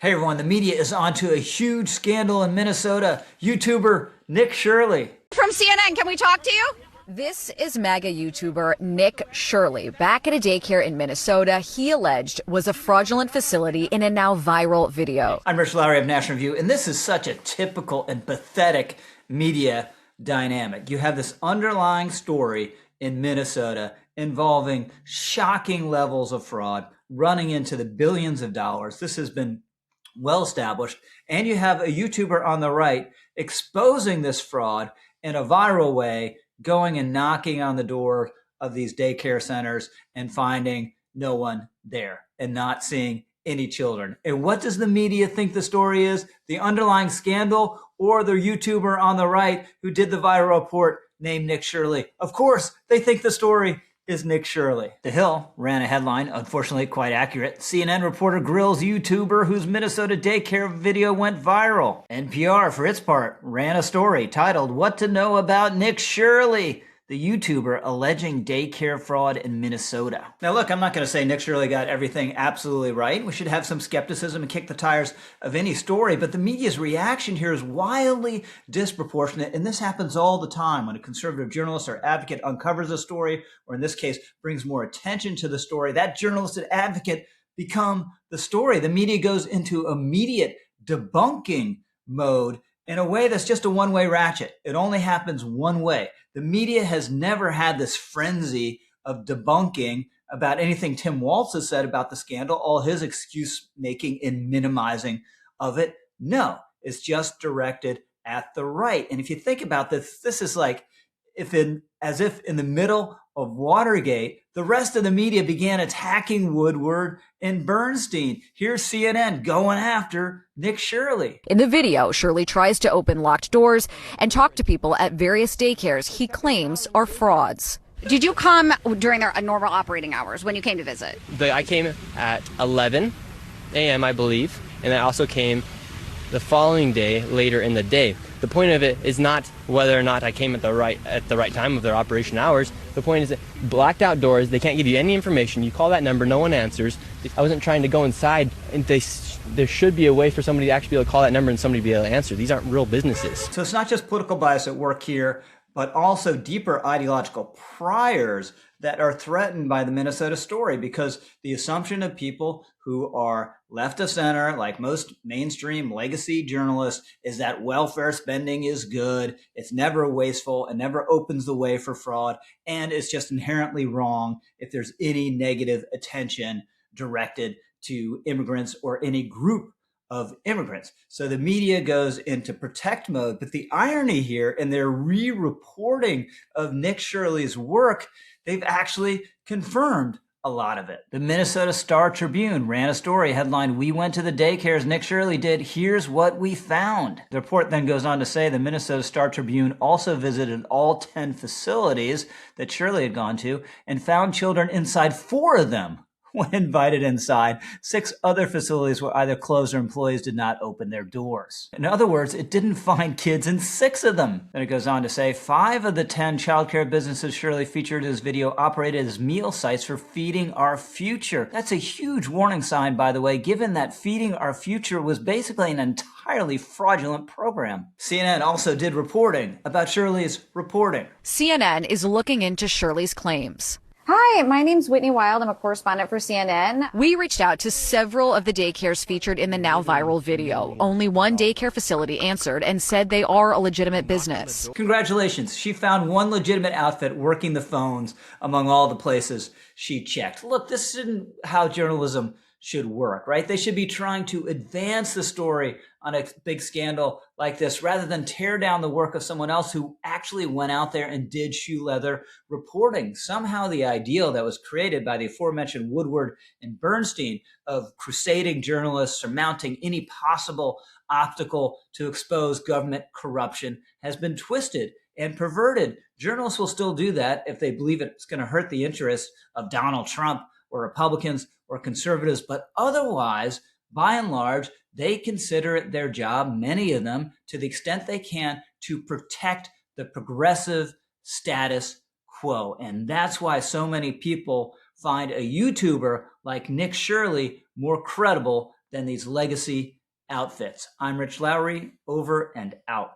Hey everyone, the media is onto a huge scandal in Minnesota. YouTuber Nick Shirley. From CNN, can we talk to you? This is MAGA YouTuber Nick Shirley. Back at a daycare in Minnesota, he alleged was a fraudulent facility in a now viral video. I'm Rich Lowry of National Review, and this is such a typical and pathetic media dynamic. You have this underlying story in Minnesota involving shocking levels of fraud, running into the billions of dollars. This has been well established. And you have a YouTuber on the right exposing this fraud in a viral way, going and knocking on the door of these daycare centers and finding no one there and not seeing any children. And what does the media think the story is? The underlying scandal or the YouTuber on the right who did the viral report named Nick Shirley? Of course, they think the story is Nick Shirley. The Hill ran a headline, unfortunately quite accurate. CNN reporter grills YouTuber whose Minnesota daycare video went viral. NPR, for its part, ran a story titled, "What to Know About Nick Shirley," the YouTuber alleging daycare fraud in Minnesota. Now look, I'm not going to say Nick Shirley got everything absolutely right. We should have some skepticism and kick the tires of any story, but the media's reaction here is wildly disproportionate, and this happens all the time when a conservative journalist or advocate uncovers a story, or in this case, brings more attention to the story. That journalist and advocate become the story. The media goes into immediate debunking mode in a way that's just a one-way ratchet. It only happens one way. The media has never had this frenzy of debunking about anything Tim Walz has said about the scandal, all his excuse making and minimizing of it. No, it's just directed at the right. And if you think about this, this is like as if in the middle of Watergate, the rest of the media began attacking Woodward and Bernstein. Here's CNN going after Nick Shirley. In the video, Shirley tries to open locked doors and talk to people at various daycares he claims are frauds. Did you come during their normal operating hours when you came to visit? I came at 11 a.m., I believe, and I also came the following day later in the day. The point of it is not whether or not I came at the right time of their operation hours. The point is that blacked out doors, they can't give you any information. You call that number, no one answers. I wasn't trying to go inside, and there should be a way for somebody to actually be able to call that number and somebody be able to answer. These aren't real businesses. So it's not just political bias at work here, but also deeper ideological priors that are threatened by the Minnesota story, because the assumption of people who are left of center, like most mainstream legacy journalists, is that welfare spending is good, it's never wasteful, and never opens the way for fraud, and it's just inherently wrong if there's any negative attention directed to immigrants or any group of immigrants. So the media goes into protect mode. But the irony here in their re-reporting of Nick Shirley's work, they've actually confirmed a lot of it. The Minnesota Star Tribune ran a story headlined, "We went to the daycares Nick Shirley did. Here's what we found." The report then goes on to say the Minnesota Star Tribune also visited all 10 facilities that Shirley had gone to and found children inside 4 of them. When invited inside, 6 other facilities were either closed or employees did not open their doors. In other words, it didn't find kids in 6 of them. Then it goes on to say 5 of the 10 childcare businesses Shirley featured in his video operated as meal sites for Feeding Our Future. That's a huge warning sign, by the way, given that Feeding Our Future was basically an entirely fraudulent program. CNN also did reporting about Shirley's reporting. CNN is looking into Shirley's claims. Hi, my name's Whitney Wild. I'm a correspondent for CNN. We reached out to several of the daycares featured in the now viral video. Only one daycare facility answered and said they are a legitimate business. Congratulations. She found one legitimate outfit working the phones among all the places she checked. Look, this isn't how journalism should work, right? They should be trying to advance the story on a big scandal like this rather than tear down the work of someone else who actually went out there and did shoe leather reporting. Somehow the ideal that was created by the aforementioned Woodward and Bernstein of crusading journalists, surmounting any possible obstacle to expose government corruption, has been twisted and perverted. Journalists will still do that if they believe it's going to hurt the interests of Donald Trump or Republicans or conservatives, but otherwise, by and large, they consider it their job, many of them, to the extent they can, to protect the progressive status quo. And that's why so many people find a YouTuber like Nick Shirley more credible than these legacy outfits. I'm Rich Lowry, over and out.